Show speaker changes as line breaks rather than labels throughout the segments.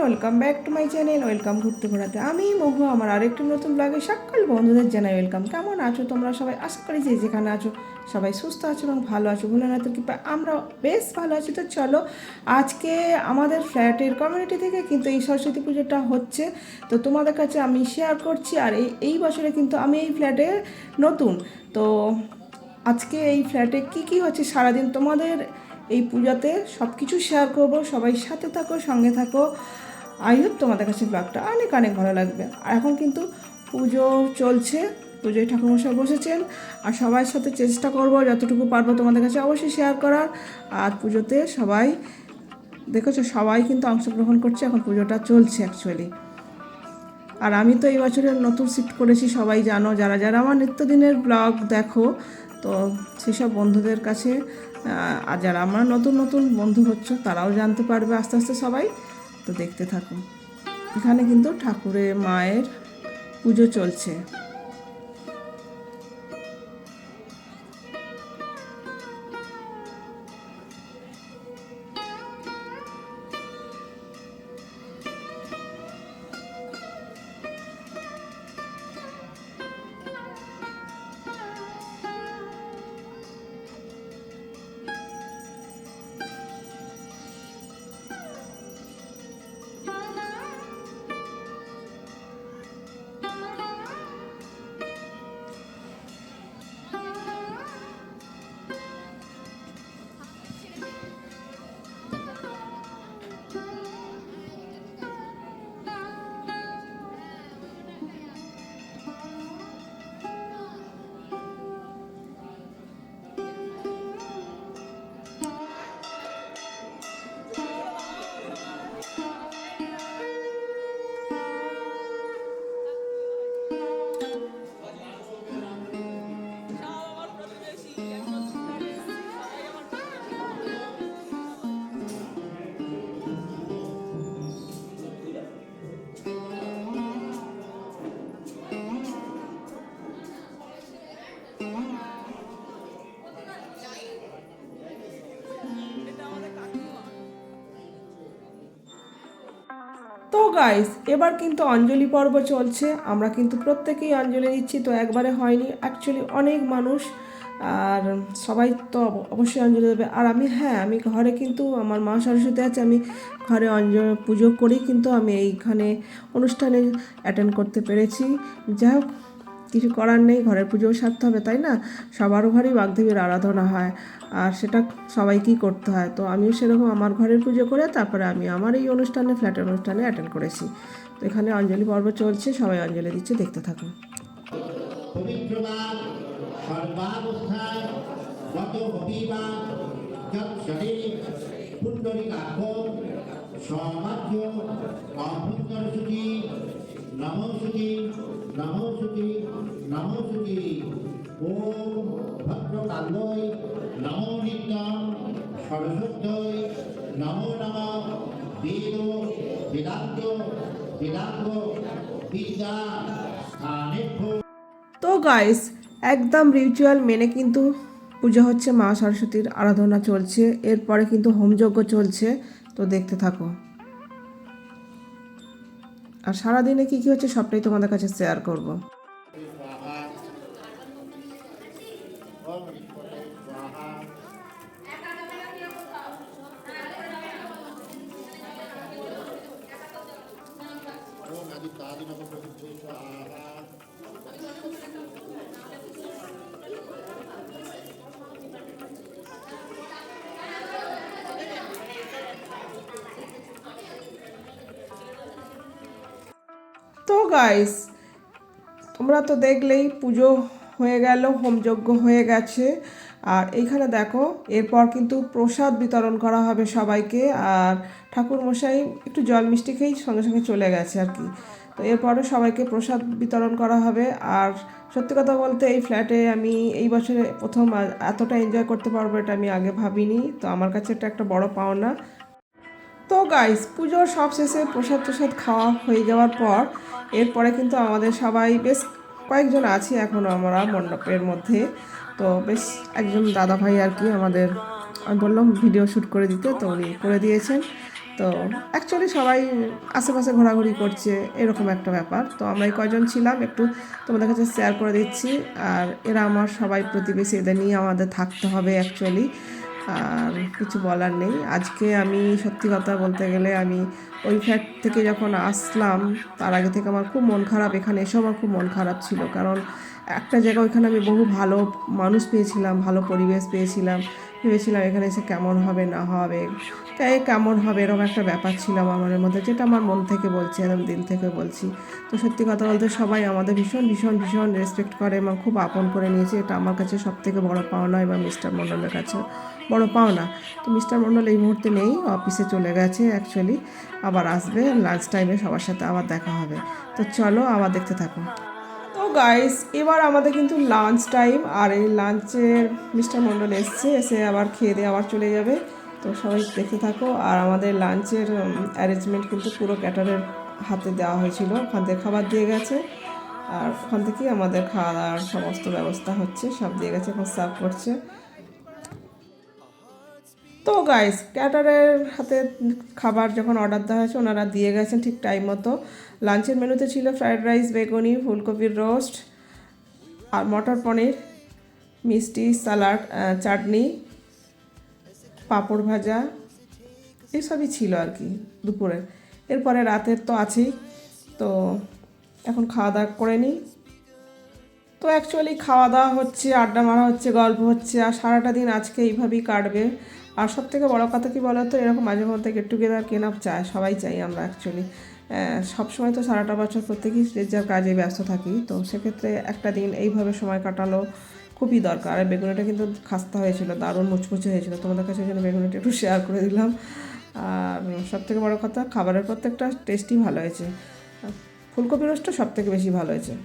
Welcome back to my channel. Welcome ঘুরতে ঘোরাতে। আমি মহু আমার আরেকটি নতুন ব্লগে সকল বন্ধুদের জানাই ওয়েলকাম। কেমন আছো তোমরা সবাই? আশা করি যে যেখানে আছো সবাই সুস্থ আছো এবং ভালো আছো। ভোলেনাথের কৃপায় আমরা বেশ ভালো আছি। তো চলো, আজকে আমাদের ফ্ল্যাটের কমিউনিটি থেকে কিন্তু এই সরস্বতী পুজোটা হচ্ছে, তো তোমাদের কাছে আমি শেয়ার করছি। আর এই বছরে কিন্তু আমি এই ফ্ল্যাটে নতুন, তো আজকে এই ফ্ল্যাটে কি হচ্ছে সারাদিন তোমাদের এই পূজাতে সব কিছু শেয়ার করবো। সবাই সাথে থাকো, সঙ্গে থাকো। আই হোপ তোমাদের কাছে ব্লগটা অনেক অনেক ভালো লাগবে। আর এখন কিন্তু পুজো চলছে, পুজোয় ঠাকুরমশাই বসেছেন, আর সবার সাথে চেষ্টা করবো যতটুকু পারবো তোমাদের কাছে অবশ্যই শেয়ার করার। আর পুজোতে সবাই দেখেছো, সবাই কিন্তু অংশগ্রহণ করছে। এখন পুজোটা চলছে অ্যাকচুয়ালি। আর আমি তো এই বছরের নতুন শিফট করেছি, সবাই জানো, যারা যারা আমার নিত্যদিনের ব্লগ দেখো, তো সেসব বন্ধুদের কাছে আর যারা আমার নতুন নতুন বন্ধু হচ্ছে তারাও জানতে পারবে আস্তে আস্তে সবাই। তো দেখতে থাকুন। এখানে কিন্তু ঠাকুরের মায়ের পুজো চলছে। তো গাইস, এবার কিন্তু অঞ্জলি পর্ব চলছে। আমরা কিন্তু প্রত্যেকেই অঞ্জলি দিচ্ছি, তো একবারে হয়নি অ্যাকচুয়ালি, অনেক মানুষ, আর সবাই তো অবশ্যই অঞ্জলি দেবে। আর আমি ঘরে কিন্তু আমার মা সরস্বতী আছে, আমি ঘরে পুজো করেই কিন্তু আমি এইখানে অনুষ্ঠানে অ্যাটেন্ড করতে পেরেছি। যাই হোক, কিছু করার নেই, ঘরের পুজোও সারতে হবে, তাই না? সবার ঘরেই বাগদেবীর আরাধনা হয়, আর সেটা সবাইকেই করতে হয়। তো আমিও সেরকম আমার ঘরের পুজো করে তারপরে আমি আমার এই অনুষ্ঠানে, ফ্ল্যাটের অনুষ্ঠানে অ্যাটেন্ড করেছি। তো এখানে অঞ্জলি পর্ব চলছে, সবাই অঞ্জলি দিচ্ছে, দেখতে থাকুন।
নমস্তুতি নমস্তুতি নমস্তুতি ওম ভদ্রকান্ডই নমো নিত্যং সরস্বত্যই নমো নমঃ বেদ বেদান্ত বেদাঙ্গ বিদ্যা স্থানেভ্য।
তো গাইস, একদম রিচুয়াল মেনে কিন্তু পূজা হচ্ছে, মা সরস্বতীর আরাধনা চলছে, এরপরে কিন্তু হোমযজ্ঞ চলছে। তো দেখতে থাকো। আর সারাদিনে কি হচ্ছে সবটাই তোমাদের কাছে শেয়ার করব। তো গাইস, তোমরা তো দেখলেই পুজো হয়ে গেল, হোমযজ্ঞ হয়ে গেছে। আর এইখানে দেখো, এরপর কিন্তু প্রসাদ বিতরণ করা হবে সবাইকে। আর ঠাকুর মশাই একটু জল মিষ্টি খেয়েই সঙ্গে সঙ্গে চলে গেছে আর কি। তো এরপরে সবাইকে প্রসাদ বিতরণ করা হবে। আর সত্যি কথা বলতে এই ফ্ল্যাটে আমি এই বছরে প্রথম এতটা এনজয় করতে পারবো এটা আমি আগে ভাবিনি। তো আমার কাছে এটা একটা বড় পাওনা। তো গাইস, পুজোর সব শেষে প্রসাদ প্রসাদ খাওয়া হয়ে যাওয়ার পর এরপরে কিন্তু আমাদের সবাই বেশ কয়েকজন আছি এখনও আমরা মণ্ডপের মধ্যে। তো বেশ একজন দাদা ভাই আর কি আমাদের, আমি বললাম ভিডিও শ্যুট করে দিতে, তো উনি করে দিয়েছেন। তো অ্যাকচুয়ালি সবাই আশেপাশে ঘোরাঘুরি করছে, এরকম একটা ব্যাপার। তো আমরা এই কয়জন ছিলাম একটু তোমাদের কাছে শেয়ার করে দিচ্ছি। আর এরা আমার সবাই প্রতিবেশী, এদের নিয়ে আমাদের থাকতে হবে অ্যাকচুয়ালি, আর কিছু বলার নেই। আজকে আমি সত্যি কথা বলতে গেলে আমি ওই ফ্ল্যাট থেকে যখন আসলাম তার আগে থেকে আমার খুব মন খারাপ, এখানে এসেও আমার খুব মন খারাপ ছিল। কারণ একটা জায়গা ওইখানে আমি বহু ভালো মানুষ পেয়েছিলাম, ভালো পরিবেশ পেয়েছিলাম, ভেবেছিলাম এখানে এসে কেমন হবে না হবে, তাই কেমন হবে এরকম একটা ব্যাপার ছিল আমার মনের মধ্যে, যেটা আমার মন থেকে বলছি, একদম দিল থেকে বলছি। তো সত্যি কথা বলতে সবাই আমাদের ভীষণ ভীষণ ভীষণ রেসপেক্ট করে এবং খুব আপন করে নিয়েছে, এটা আমার কাছে সবথেকে বড় পাওনা এবং মিস্টার মণ্ডলের কাছে বড় পাওনা। তো মিস্টার মণ্ডল এই মুহূর্তে নেই, অফিসে চলে গেছে অ্যাকচুয়ালি, আবার আসবে লাঞ্চ টাইমে, সবার সাথে আবার দেখা হবে। তো চলো আবার দেখতে থাকো। তো গাইস এবার আমাদের কিন্তু লাঞ্চ টাইম, আর এই লাঞ্চের মিস্টার মণ্ডল এসে আবার খেয়ে দিয়ে আবার চলে যাবে। তো সবাই দেখতে থাকো। আর আমাদের লাঞ্চের অ্যারেঞ্জমেন্ট কিন্তু পুরো ক্যাটারের হাতে দেওয়া হয়েছিল, ওখান থেকে খাবার দিয়ে গেছে, আর ওখান থেকেই আমাদের খাওয়া দাওয়ার সমস্ত ব্যবস্থা হচ্ছে, সব দিয়ে গেছে, এখন সার্ভ করছে। তো গাইস ক্যাটারের হাতে খাবার যখন অর্ডার দেওয়া হয়েছে ওনারা দিয়ে গেছেন ঠিক টাইম মতো। লাঞ্চের মেনুতে ছিল ফ্রায়েড রাইস, বেগুনি, ফুলকপির রোস্ট, আর মটর পনির, মিষ্টি, স্যালাড, চাটনি, পাঁপড় ভাজা, এসবই ছিল আর কি দুপুরে। এরপরে রাতের তো আছেই। তো এখন খাওয়া দাওয়া করে নিই। তো অ্যাকচুয়ালি খাওয়া দাওয়া হচ্ছে, আড্ডা মারা হচ্ছে, গল্প হচ্ছে, আর সারাটা দিন আজকে এইভাবেই কাটবে। আর সব থেকে বড়ো কথা কি বলো তো, এরকম মাঝে মধ্যে গেট টুগেদার কেনা চায়, সবাই চাই আমরা অ্যাকচুয়ালি। সবসময় তো সারাটা বছর প্রত্যেকেই যে যার কাজে ব্যস্ত থাকি, তো সেক্ষেত্রে একটা দিন এইভাবে সময় কাটালো খুবই দরকার। আর বেগুনিটা কিন্তু খাস্তা হয়েছিল, দারুণ মুচমুচে হয়েছিল, তোমাদের কাছে জন্য বেগুনিটা একটু শেয়ার করে দিলাম। আর সব থেকে বড়ো কথা খাবারের প্রত্যেকটা টেস্টই ভালো হয়েছে, ফুলকপি রোস্টটা সব থেকে বেশি ভালো হয়েছে।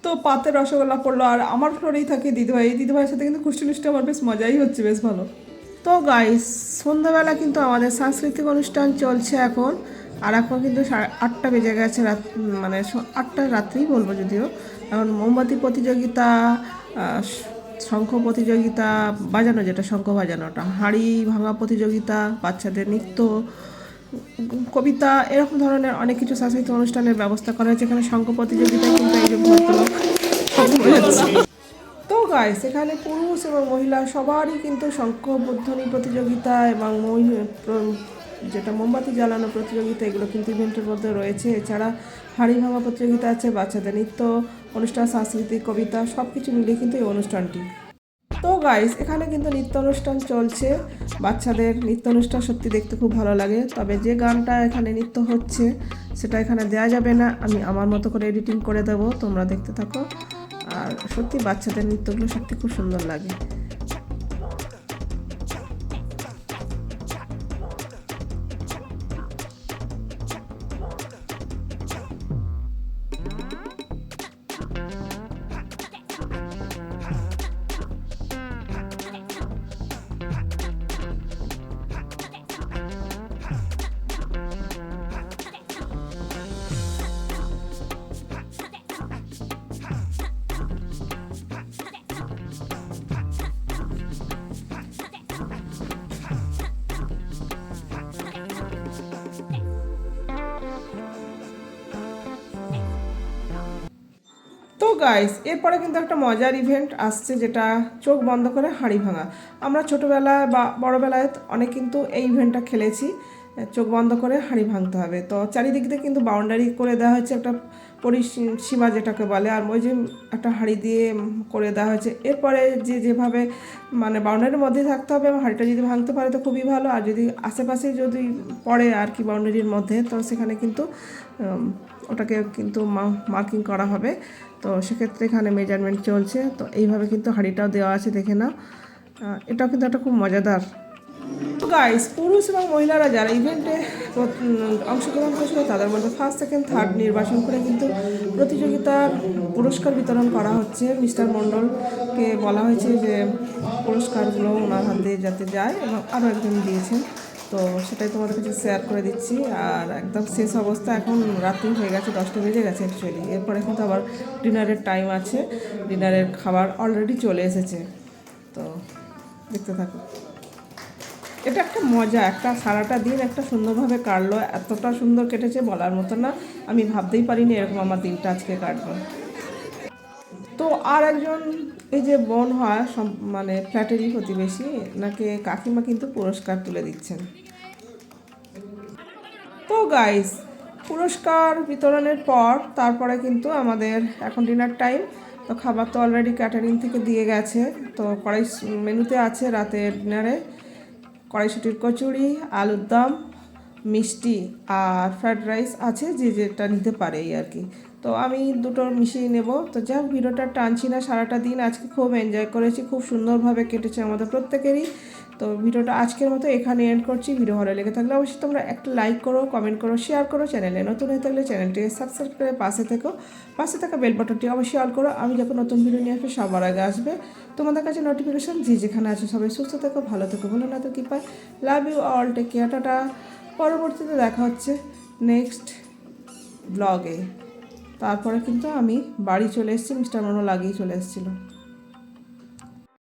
তো পাতে রসগোল্লা পড়লো, আর আমার ফ্লোরেই থাকে দিদিভাই, এই দিদিভাইয়ের সাথে কিন্তু কুষ্টি মিষ্টি আমার বেশ মজাই হচ্ছে, বেশ ভালো। তো গাইস সন্ধ্যাবেলা কিন্তু আমাদের সাংস্কৃতিক অনুষ্ঠান চলছে এখন, আর এখন কিন্তু 8টা বেজে গেছে, রাত মানে 8টা রাত্রেই বলবো যদিও। এখন মোমবাতি প্রতিযোগিতা, শঙ্খ প্রতিযোগিতা বাজানো, যেটা শঙ্খ বাজানোটা, হাঁড়ি ভাঙা প্রতিযোগিতা, বাচ্চাদের নৃত্য, কবিতা, এরকম ধরনের অনেক কিছু সাংস্কৃতিক অনুষ্ঠানের ব্যবস্থা করা হয়েছে। এখানে শঙ্খ প্রতিযোগিতায় কিন্তু এই যে ভদ্রলোক শঙ্খ বাজাচ্ছে। তো গাইস এখানে পুরুষ এবং মহিলা সবারই কিন্তু শঙ্খধ্বনি প্রতিযোগিতা এবং যেটা মোমবাতি জ্বালানো প্রতিযোগিতা, এগুলো কিন্তু ইভেন্টের মধ্যে রয়েছে। এছাড়া হাঁড়ি ভাঙা প্রতিযোগিতা আছে, বাচ্চাদের নৃত্য অনুষ্ঠান, সাংস্কৃতিক কবিতা, সব কিছু মিলিয়ে কিন্তু এই অনুষ্ঠানটি। তো গাইস এখানে কিন্তু নৃত্য অনুষ্ঠান চলছে, বাচ্চাদের নৃত্য অনুষ্ঠান সত্যি দেখতে খুব ভালো লাগে। তবে যে গানটা এখানে নৃত্য হচ্ছে সেটা এখানে দেওয়া যাবে না, আমি আমার মতো করে এডিটিং করে দেবো, তোমরা দেখতে থাকো। আর সত্যি বাচ্চাদের নৃত্যগুলো সত্যি খুব সুন্দর লাগে। তো গাইস এরপরে কিন্তু একটা মজার ইভেন্ট আসছে, যেটা চোখ বন্ধ করে হাঁড়ি ভাঙা। আমরা ছোটোবেলায় বা বড়োবেলায় অনেক কিন্তু এই ইভেন্টটা খেলেছি, চোখ বন্ধ করে হাঁড়ি ভাঙতে হবে। তো চারিদিক দিয়ে কিন্তু বাউন্ডারি করে দেওয়া হয়েছে, একটা পরিসীমা যেটাকে বলে, আর ওই যে একটা হাঁড়ি দিয়ে করে দেওয়া হয়েছে। এরপরে যে যেভাবে মানে বাউন্ডারির মধ্যে থাকতে হবে, এবং হাঁড়িটা যদি ভাঙতে পারে তো খুবই ভালো, আর যদি আশেপাশে যদি পড়ে আর কি বাউন্ডারির মধ্যে, তো সেখানে কিন্তু ওটাকে কিন্তু মার্কিং করা হবে। তো সেক্ষেত্রে এখানে মেজারমেন্ট চলছে। তো এইভাবে কিন্তু হাঁড়িটাও দেওয়া আছে, দেখে নাও। এটাও কিন্তু একটা খুব মজাদার। গাইস, পুরুষ এবং মহিলারা যারা ইভেন্টে অংশগ্রহণ করেছিল তাদের মধ্যে ফার্স্ট সেকেন্ড থার্ড নির্বাচন করে কিন্তু প্রতিযোগিতার পুরস্কার বিতরণ করা হচ্ছে। মিস্টার মণ্ডলকে বলা হয়েছে যে পুরস্কারগুলো ওনার হাতে যাতে যায়, এবং আরও একজন দিয়েছেন, তো সেটাই তোমাদের কাছে শেয়ার করে দিচ্ছি। আর একদম শেষ অবস্থা, এখন রাত্রি হয়ে গেছে, 10টা বেজে গেছে অ্যাকচুয়ালি। এরপরে কিন্তু আবার ডিনারের টাইম আছে, ডিনারের খাবার অলরেডি চলে এসেছে, তো দেখতে থাকো। এটা একটা মজা, একটা সারাটা দিন একটা সুন্দরভাবে কাটলো, এতটা সুন্দর কেটেছে বলার মতো না। আমি ভাবতেই পারিনি এরকম আমার দিনটা আজকে কাটবে। তো আর একজন এই যে বোন হয় মানে ফ্ল্যাটেরই প্রতিবেশী, নাকি কাকিমা কিন্তু পুরস্কার তুলে দিচ্ছেন। তো গাইস, পুরস্কার বিতরণের পর তারপরে কিন্তু আমাদের এখন ডিনার টাইম। তো খাবার তো অলরেডি ক্যাটারিং থেকে দিয়ে গেছে। তো মেনুতে আছে রাতের ডিনারে কড়াইশুটির কচুরি, আলুর দম, মিষ্টি আর ফ্রায়েড রাইস আছে, যে যেটা নিতে পারে এই আর কি। তো আমি দুটো মিশিয়ে নেব। তো যাই হোক, ভিডিওটা টানছি না, সারাটা দিন আজকে খুব এনজয় করেছি, খুব সুন্দরভাবে কেটেছে আমাদের প্রত্যেকেরই। তো ভিডিওটা আজকের মতো এখানে এন্ড করছি। ভিডিও ভালো লেগে থাকলে অবশ্যই তোমরা একটা লাইক করো, কমেন্ট করো, শেয়ার করো। চ্যানেলে নতুন হয়ে থাকলে চ্যানেলটিকে সাবস্ক্রাইব করে পাশে থাকা বেল বাটনটি অবশ্যই অল করো। আমি যখন নতুন ভিডিও নিয়ে আসবে সবার আগে আসবে তোমাদের কাছে নোটিফিকেশন। যে যেখানে আছে সবাই সুস্থ থেকো, ভালো থেকো, ভুলো না তো কি পায়। Love you all, take care, ta-ta. পরবর্তীতে দেখা হচ্ছে নেক্সট ব্লগে। তারপরে কিন্তু আমি বাড়ি চলে এসেছি, মিস্টার মনো লাগিয়ে চলে এসেছিলো।